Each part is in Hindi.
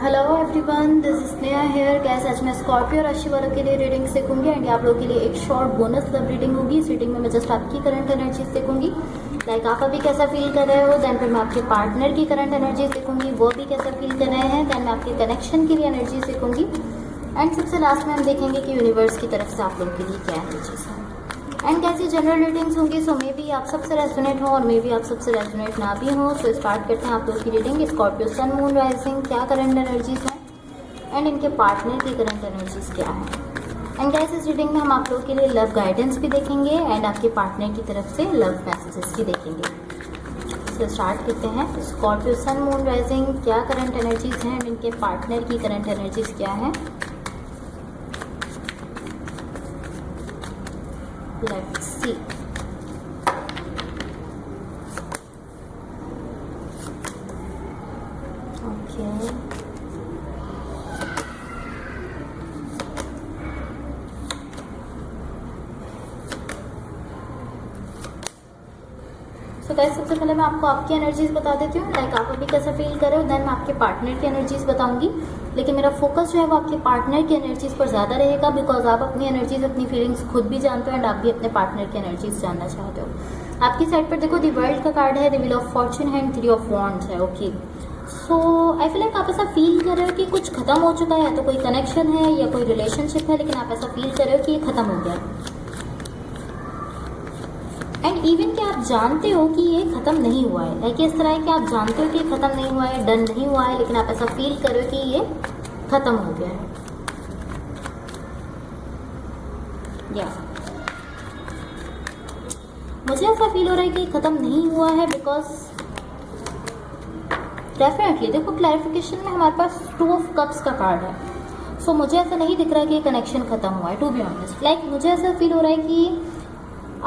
Hello everyone, this is Sneha here. Guys आज मैं स्कॉर्पियो राशि वालों के लिए रीडिंग सीखूंगी एंड आप लोगों के लिए एक शॉर्ट बोनस लव रीडिंग होगी। इस रीडिंग में मैं जस्ट आपकी करंट एनर्जी सीखूंगी, लाइक आप अभी कैसा फील कर रहे हो। देन फिर मैं आपके पार्टनर की करंट एनर्जी सीखूंगी, वो भी कैसा फील कर रहे हैं। देन मैं आपके कनेक्शन के लिए एनर्जी सीखूंगी एंड सबसे लास्ट में हम देखेंगे कि यूनिवर्स की तरफ से आप लोगों के लिए क्या एनर्जीज है। एंड कैसी जनरल रीडिंग्स होंगी, सो मे बी आप सबसे रेजोनेट हो और मे बी आप सबसे रेजोनेट ना भी हो। सो स्टार्ट करते हैं आप लोग की reading. Scorpio sun moon rising क्या करंट एनर्जीज हैं एंड इनके पार्टनर की करंट एनर्जीज क्या है। एंड कैसे इस रीडिंग में हम आप लोगों के लिए लव गाइडेंस भी देखेंगे एंड आपके पार्टनर की तरफ से लव मैसेजेस भी देखेंगे। सो स्टार्ट करते हैं। स्कॉर्पियो सन मून राइजिंग क्या करंट एनर्जीज हैं एंड इनके पार्टनर की करंट एनर्जीज क्या है। Let's see. Okay. So guys, सबसे पहले मैं आपको आपकी एनर्जीज बता देती हूँ, लाइक आप अभी कैसा फील कर रहे हो। देन मैं आपके पार्टनर की एनर्जीज बताऊंगी, लेकिन मेरा फोकस जो है वो आपके पार्टनर की एनर्जीज पर ज़्यादा रहेगा, बिकॉज आप अपनी एनर्जीज अपनी फीलिंग्स खुद भी जानते हो एंड आप भी अपने पार्टनर की एनर्जीज जानना चाहते हो। आपकी साइड पर देखो द वर्ल्ड का कार्ड है, द व्हील ऑफ फॉर्चून है एंड 3 ऑफ वॉन्ड्स है। ओके, सो आई फील लाइक आप ऐसा फील कर रहे हो कि कुछ खत्म हो चुका है, तो कोई कनेक्शन है या कोई रिलेशनशिप है, लेकिन आप ऐसा फील कर रहे हो कि ये खत्म हो गया है। एंड इवन कि आप जानते हो कि ये खत्म नहीं हुआ है, लाइक इस तरह है कि आप जानते हो कि ये खत्म नहीं हुआ है, डन नहीं हुआ है, लेकिन आप ऐसा फील कर रहे हो कि ये खत्म हो गया है। या मुझे ऐसा फील हो रहा है कि खत्म नहीं हुआ है, बिकॉज डेफिनेटली देखो क्लैरिफिकेशन में हमारे पास 2 ऑफ कप्स का कार्ड है। सो मुझे ऐसा नहीं दिख रहा है कि ये कनेक्शन खत्म हुआ है, टू बी ऑनेस्ट। लाइक मुझे ऐसा फील हो रहा है कि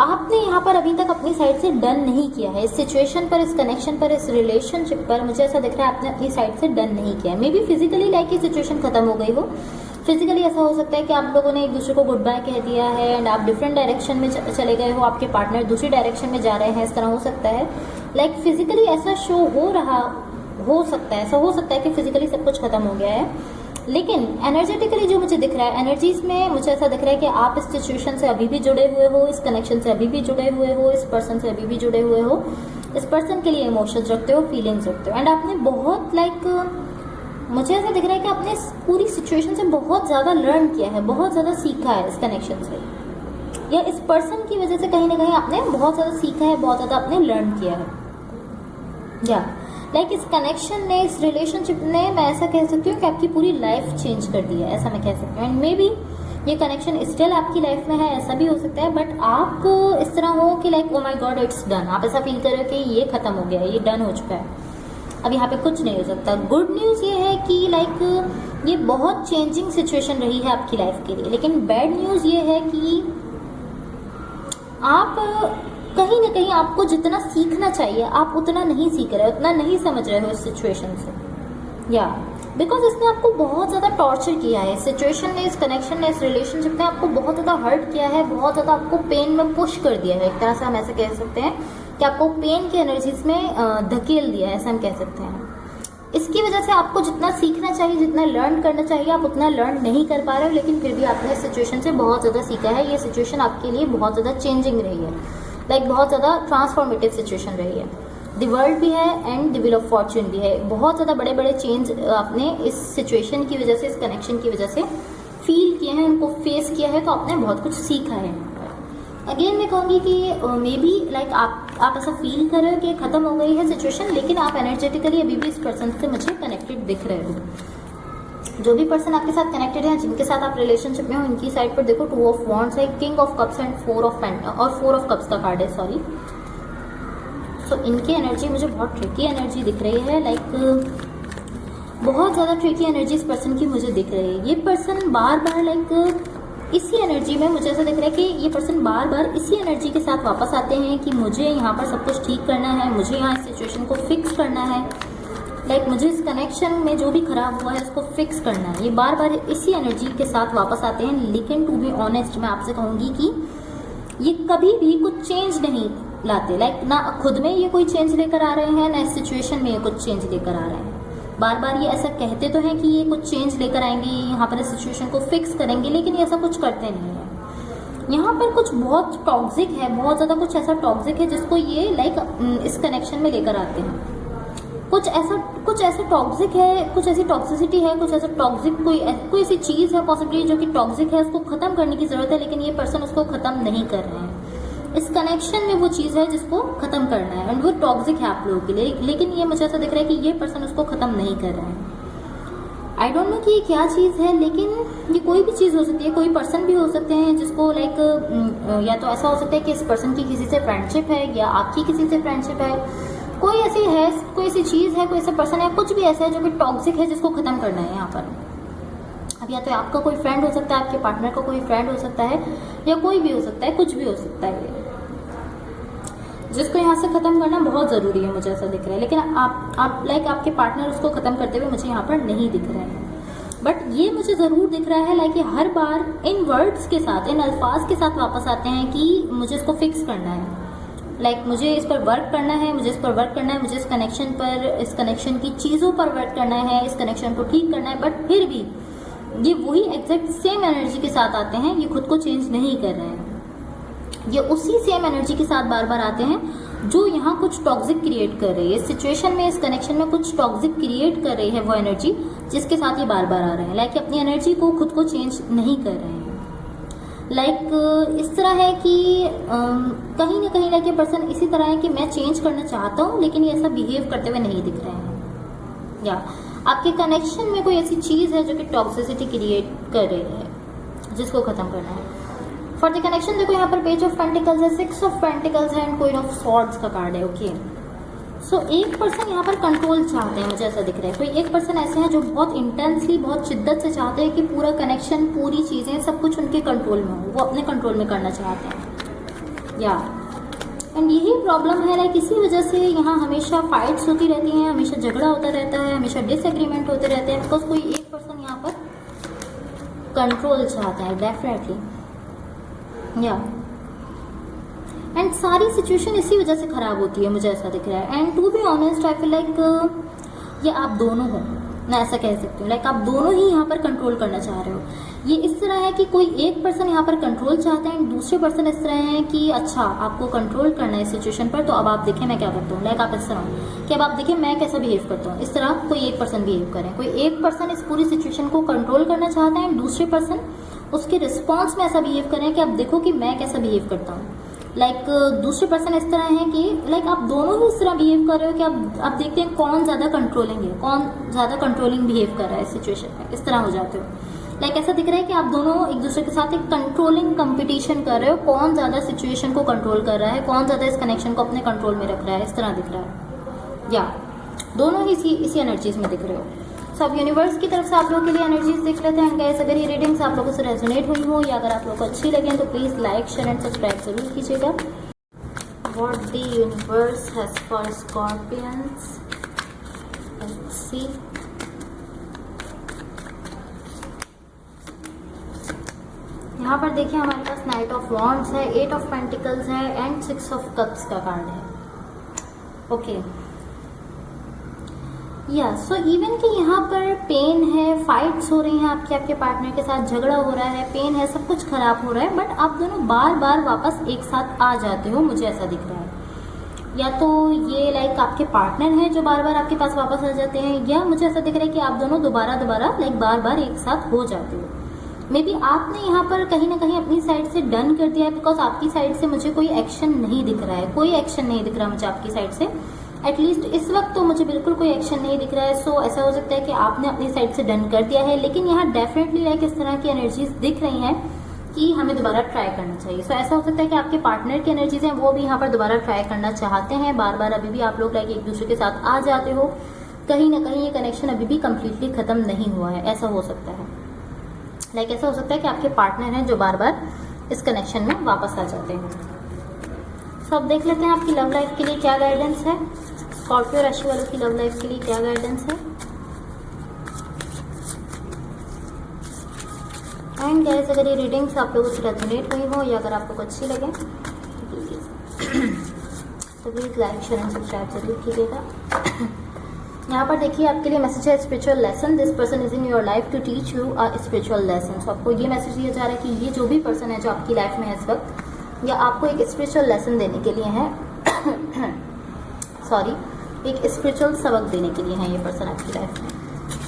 आपने यहाँ पर अभी तक अपनी साइड से डन नहीं किया है इस सिचुएशन पर, इस कनेक्शन पर, इस रिलेशनशिप पर। मुझे ऐसा दिख रहा है आपने अपनी साइड से डन नहीं किया है। मे बी फिजिकली लाइक ये सिचुएशन खत्म हो गई हो। फिजिकली ऐसा हो सकता है कि आप लोगों ने एक दूसरे को गुड बाय कह दिया है एंड आप डिफरेंट डायरेक्शन में चले गए हो, आपके पार्टनर दूसरी डायरेक्शन में जा रहे हैं, इस तरह हो सकता है। लाइक फिजिकली ऐसा शो हो सकता है, ऐसा हो सकता है कि फिजिकली सब कुछ खत्म हो गया है। लेकिन एनर्जेटिकली जो मुझे दिख रहा है, एनर्जीज में मुझे ऐसा दिख रहा है कि आप इस सिचुएशन से अभी भी जुड़े हुए हो, इस कनेक्शन से अभी भी जुड़े हुए हो, इस पर्सन से अभी भी जुड़े हुए हो, इस पर्सन के लिए इमोशंस रखते हो, फीलिंग्स रखते हो। एंड आपने बहुत मुझे ऐसा दिख रहा है कि आपने इस पूरी सिचुएशन से बहुत ज़्यादा लर्न किया है, बहुत ज़्यादा सीखा है इस कनेक्शन से, या इस पर्सन की वजह से कहीं ना कहीं आपने बहुत ज़्यादा सीखा है, बहुत ज़्यादा आपने लर्न किया है। या लाइक इस कनेक्शन ने, इस रिलेशनशिप ने, मैं ऐसा कह सकती हूँ कि आपकी पूरी लाइफ चेंज कर दी है, ऐसा मैं कह सकती हूँ। एंड मे बी ये कनेक्शन स्टिल आपकी लाइफ में है, ऐसा भी हो सकता है, बट आप इस तरह हो कि like oh my God it's done. आप ऐसा फील कर रहे हो कि ये खत्म हो गया है, ये डन हो चुका है, अब यहाँ पे कुछ नहीं हो सकता। गुड न्यूज़ ये है कि लाइक ये बहुत चेंजिंग सिचुएशन रही है आपकी लाइफ के लिए, लेकिन बैड न्यूज़ ये है कि आप कहीं ना कहीं आपको जितना सीखना चाहिए आप उतना नहीं सीख रहे हो, उतना नहीं समझ रहे हो इस सिचुएशन से। या बिकॉज इसने आपको बहुत ज़्यादा टॉर्चर किया है, इस सिचुएशन ने, इस कनेक्शन ने, इस रिलेशनशिप ने आपको बहुत ज़्यादा हर्ट किया है, बहुत ज़्यादा आपको पेन में पुश कर दिया है। एक तरह से हम ऐसे कह सकते हैं कि आपको पेन की एनर्जीज में धकेल दिया है, ऐसा हम कह सकते हैं। इसकी वजह से आपको जितना सीखना चाहिए, जितना लर्न करना चाहिए, आप उतना लर्न नहीं कर पा रहे हो, लेकिन फिर भी आपने इस सिचुएशन से बहुत ज़्यादा सीखा है। ये सिचुएशन आपके लिए बहुत ज़्यादा चेंजिंग रही है, लाइक बहुत ज़्यादा ट्रांसफॉर्मेटिव सिचुएशन रही है। द वर्ल्ड भी है and the wheel of Fortune भी है। बहुत ज़्यादा बड़े बड़े चेंज आपने इस सिचुएशन की वजह से, इस कनेक्शन की वजह से फील किए हैं, उनको फेस किया है, तो आपने बहुत कुछ सीखा है। अगेन मैं कहूँगी कि मे बी लाइक आप ऐसा फील कर रहे हो कि खत्म हो गई है सिचुएशन, लेकिन आप एनर्जेटिकली अभी भी इस पर्सन से मुझे कनेक्टेड दिख रहे हो। जो भी पर्सन आपके साथ कनेक्टेड है, जिनके साथ आप रिलेशनशिप में हो, इनकी साइड पर देखो 2 ऑफ वॉन्ड्स है, king of cups and 4 of cups का कार्ड है, सॉरी। सो इनकी एनर्जी मुझे बहुत ट्रिकी एनर्जी दिख रही है, लाइक बहुत ज़्यादा ट्रिकी एनर्जी इस पर्सन की मुझे दिख रही है। ये पर्सन बार बार लाइक इसी एनर्जी में मुझे ऐसा दिख रहा है कि ये पर्सन बार बार इसी एनर्जी के साथ वापस आते हैं कि मुझे यहाँ पर सब कुछ ठीक करना है, मुझे यहाँ इस सिचुएशन को फिक्स करना है, लाइक मुझे इस कनेक्शन में जो भी खराब हुआ है उसको फिक्स करना है। ये बार बार इसी एनर्जी के साथ वापस आते हैं, लेकिन टू बी ऑनेस्ट मैं आपसे कहूँगी कि ये कभी भी कुछ चेंज नहीं लाते, लाइक ना खुद में ये कोई चेंज लेकर आ रहे हैं, ना इस सिचुएशन में ये कुछ चेंज लेकर आ रहे हैं। बार बार ये ऐसा कहते तो हैं कि ये कुछ चेंज लेकर आएंगे, यहाँ पर इस सिचुएशन को फिक्स करेंगे, लेकिन ये ऐसा कुछ करते नहीं है। यहाँ पर कुछ बहुत टॉक्सिक है, बहुत ज़्यादा कुछ ऐसा टॉक्सिक है जिसको ये लाइक इस कनेक्शन में लेकर आते हैं। कुछ ऐसा टॉक्सिक है, कुछ ऐसी टॉक्सिसिटी है, कुछ ऐसा टॉक्सिक कोई ऐसी चीज़ है पॉसिबली जो कि टॉक्सिक है, उसको ख़त्म करने की ज़रूरत है, लेकिन ये पर्सन उसको ख़त्म नहीं कर रहे हैं। इस कनेक्शन में वो चीज़ है जिसको ख़त्म करना है, एंड वो टॉक्सिक है आप लोगों के लिए, लेकिन ये मुझे ऐसा दिख रहा है कि ये पर्सन उसको ख़त्म नहीं कर रहे हैं। आई डोंट नो कि ये क्या चीज़ है, लेकिन ये कोई भी चीज़ हो सकती है, कोई पर्सन भी हो सकते हैं जिसको लाइक या तो ऐसा हो सकता है कि इस पर्सन की किसी से फ्रेंडशिप है, या आपकी किसी से फ्रेंडशिप है, कोई ऐसी है, कोई ऐसी चीज़ है, कोई ऐसा पर्सन है, कुछ भी ऐसा है जो कि टॉक्सिक है जिसको ख़त्म करना है यहाँ पर। अब या तो आपका कोई फ्रेंड हो सकता है, आपके पार्टनर का कोई फ्रेंड हो सकता है, या कोई भी हो सकता है, कुछ भी हो सकता है जिसको यहाँ से ख़त्म करना बहुत ज़रूरी है, मुझे ऐसा दिख रहा है। लेकिन आप लाइक आपके पार्टनर उसको ख़त्म करते हुए मुझे यहाँ पर नहीं दिख रहे हैं, बट ये मुझे ज़रूर दिख रहा है लाइक हर बार इन वर्ड्स के साथ, इन अल्फाज के साथ वापस आते हैं कि मुझे इसको फिक्स करना है, लाइक मुझे इस पर वर्क करना है, मुझे इस पर वर्क करना है, मुझे इस कनेक्शन पर, इस कनेक्शन की चीज़ों पर वर्क करना है, इस कनेक्शन को ठीक करना है। बट फिर भी ये वही एग्जैक्ट सेम एनर्जी के साथ आते हैं, ये खुद को चेंज नहीं कर रहे हैं, ये उसी सेम एनर्जी के साथ बार बार आते हैं जो यहाँ कुछ टॉक्सिक क्रिएट कर रही है इस सिचुएशन में, इस कनेक्शन में कुछ टॉक्सिक क्रिएट कर रही है वो एनर्जी जिसके साथ ये बार बार आ रहे हैं। लाइक अपनी एनर्जी को खुद को चेंज नहीं कर रहे हैं। लाइक इस तरह है कि कहीं ना कहीं लाइक ये पर्सन इसी तरह है कि मैं चेंज करना चाहता हूँ, लेकिन ये ऐसा बिहेव करते हुए नहीं दिख रहे हैं। या आपके कनेक्शन में कोई ऐसी चीज़ है जो कि टॉक्सिसिटी क्रिएट कर रही है जिसको ख़त्म करना है। फॉर द कनेक्शन देखो यहाँ पर पेज ऑफ पेंटिकल्स है, 6 ऑफ पेंटिकल्स है, एंड क्वीन ऑफ स्वॉर्ड्स का कार्ड है। ओके, सो एक पर्सन यहाँ पर कंट्रोल चाहते हैं, मुझे ऐसा दिख रहा है। कोई एक पर्सन ऐसे हैं जो बहुत इंटेंसली, बहुत शिद्दत से चाहते हैं कि पूरा कनेक्शन, पूरी चीज़ें, सब कुछ उनके कंट्रोल में हो, वो अपने कंट्रोल में करना चाहते हैं। या एंड यही प्रॉब्लम है, लाइक इसी वजह से यहाँ हमेशा फाइट्स होती रहती हैं, हमेशा झगड़ा होता रहता है, हमेशा डिसएग्रीमेंट होते रहते हैं, बिकॉज कोई एक पर्सन यहाँ पर कंट्रोल चाहता है डेफिनेटली। या एंड सारी सिचुएशन इसी वजह से ख़राब होती है, मुझे ऐसा दिख रहा है। And to be honest I feel like ये आप दोनों हो, मैं ऐसा कह सकती हूँ, लाइक आप दोनों ही यहाँ पर कंट्रोल करना चाह रहे हो। ये इस तरह है कि कोई एक पर्सन यहाँ पर कंट्रोल चाहता है, एंड दूसरे पर्सन इस तरह है कि अच्छा आपको कंट्रोल करना है इस सिचुएशन पर, तो अब आप देखें मैं क्या करता हूँ। लाइक आप इस तरह हो कि अब आप देखें मैं कैसा बिहेव करता हूँ, इस तरह कोई एक पर्सन बिहेव करें। कोई एक पर्सन इस पूरी सिचुएशन को कंट्रोल करना चाहता है, एंड दूसरे पर्सन उसके रिस्पॉन्स में ऐसा बिहेव करें कि अब देखो कि मैं कैसा बिहेव करता हूँ। लाइक दूसरे पर्सन इस तरह है कि लाइक आप दोनों ही इस तरह बिहेव कर रहे हो कि अब देखते हैं कौन ज़्यादा कंट्रोलिंग है, कौन ज़्यादा कंट्रोलिंग बिहेव कर रहा है इस सिचुएशन में, इस तरह हो जाते हो। लाइक ऐसा दिख रहा है कि आप दोनों एक दूसरे के साथ एक कंट्रोलिंग कंपटीशन कर रहे हो, कौन ज़्यादा सिचुएशन को कंट्रोल कर रहा है, कौन ज़्यादा इस कनेक्शन को अपने कंट्रोल में रख रहा है, इस तरह दिख रहा है। या दोनों ही इसी एनर्जीज में दिख रहे हो। सब यूनिवर्स की तरफ से आप लोगों के लिए एनर्जीज देख लेते हैं गाइस। अगर ये रीडिंग्स आप लोगों से रेजोनेट हुई हो या अगर आप लोगों को अच्छी लगे तो please like, share and subscribe जरूर कीजिएगा। What the universe has for Scorpions, let's see. यहाँ पर देखिए हमारे पास नाइट ऑफ वॉन्ड्स है, 8 ऑफ पेंटिकल्स है, एंड 6 ऑफ कप्स का कार्ड है। ओके, या सो इवन कि यहाँ पर पेन है, फाइट्स हो रही हैं आपके पार्टनर के साथ, झगड़ा हो रहा है, पेन है, सब कुछ खराब हो रहा है, बट आप दोनों बार बार वापस एक साथ आ जाते हो, मुझे ऐसा दिख रहा है। या तो ये लाइक आपके पार्टनर हैं जो बार बार आपके पास वापस आ जाते हैं, या मुझे ऐसा दिख रहा है कि आप दोनों दोबारा लाइक बार बार एक साथ हो जाते हो। मे बी आपने यहाँ पर कहीं ना कहीं अपनी साइड से डन कर दिया है, बिकॉज आपकी साइड से मुझे कोई एक्शन नहीं दिख रहा है, कोई एक्शन नहीं दिख रहा मुझे आपकी साइड से। एटलीस्ट इस वक्त तो मुझे बिल्कुल कोई एक्शन नहीं दिख रहा है। सो ऐसा हो सकता है कि आपने अपनी साइड से डन कर दिया है, लेकिन यहाँ डेफिनेटली लाइक इस तरह की एनर्जीज दिख रही हैं कि हमें दोबारा ट्राई करना चाहिए। सो ऐसा हो सकता है कि आपके पार्टनर की एनर्जीज हैं वो भी यहाँ पर दोबारा ट्राई करना चाहते हैं बार बार। अभी भी आप लोग लाइक एक दूसरे के साथ आ जाते हो, कहीं ना कहीं ये कनेक्शन अभी भी कम्प्लीटली खत्म नहीं हुआ है, ऐसा हो सकता है। लाइक ऐसा हो सकता है कि आपके पार्टनर हैं जो बार बार इस कनेक्शन में वापस आ जाते हैं। सो अब देख लेते हैं आपकी लव लाइफ के लिए क्या गाइडेंस है, स्कॉर्पियो राशि वालों की लव लाइफ के लिए क्या गाइडेंस है। एंड गाइस अगर ये रीडिंग्स आप लोगों से रेजोनेट हुई हो या अगर आप लोग अच्छी लगे तो please like, share and subscribe जरूर कीजिएगा। यहाँ पर देखिए आपके लिए मैसेज है spiritual lesson, this person is in your life to teach you a spiritual lesson. So आपको ये मैसेज दिया जा रहा है कि ये जो भी पर्सन है जो आपकी लाइफ में है इस वक्त, या आपको एक स्पिरिचुअल लेसन देने के लिए है सॉरी, एक स्पिरिचुअल सबक देने के लिए है ये पर्सन आपकी लाइफ में।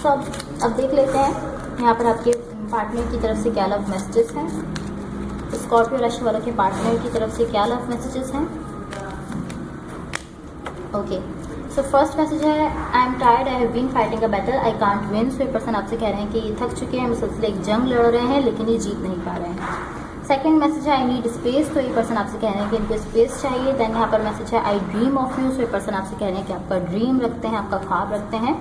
सो अब देख लेते हैं यहाँ पर आपके पार्टनर की तरफ से क्या लव मैसेजेस हैं, स्कॉर्पियो राशि वालों के पार्टनर की तरफ से क्या लव मैसेजेस हैं। ओके, सो फर्स्ट मैसेज है I am tired, I have been fighting a battle, I can't win. So ये पर्सन आपसे कह रहे हैं कि ये थक चुके हैं, मुझसे एक जंग लड़ रहे हैं लेकिन ये जीत नहीं पा रहे हैं। सेकंड मैसेज है आई नीड स्पेस, तो ये पर्सन आपसे कह रहे हैं कि इनको स्पेस चाहिए। देन यहाँ पर मैसेज है आई ड्रीम ऑफ यू, सो ये पर्सन आपसे कह रहे हैं कि आपका ड्रीम रखते हैं, आपका ख्वाब रखते हैं।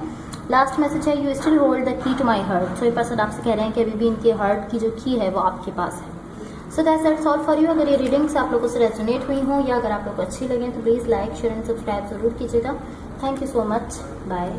लास्ट मैसेज है you still hold the key to my heart, so ये पर्सन आपसे कह रहे हैं कि अभी भी इनके हर्ट की जो की है वो आपके पास है। So that's all for you. अगर ये रीडिंग्स आप लोगों से रेजोनेट हुई हों या अगर आप लोग को अच्छी लगे तो please like share and subscribe जरूर कीजिएगा। Thank you so much, bye.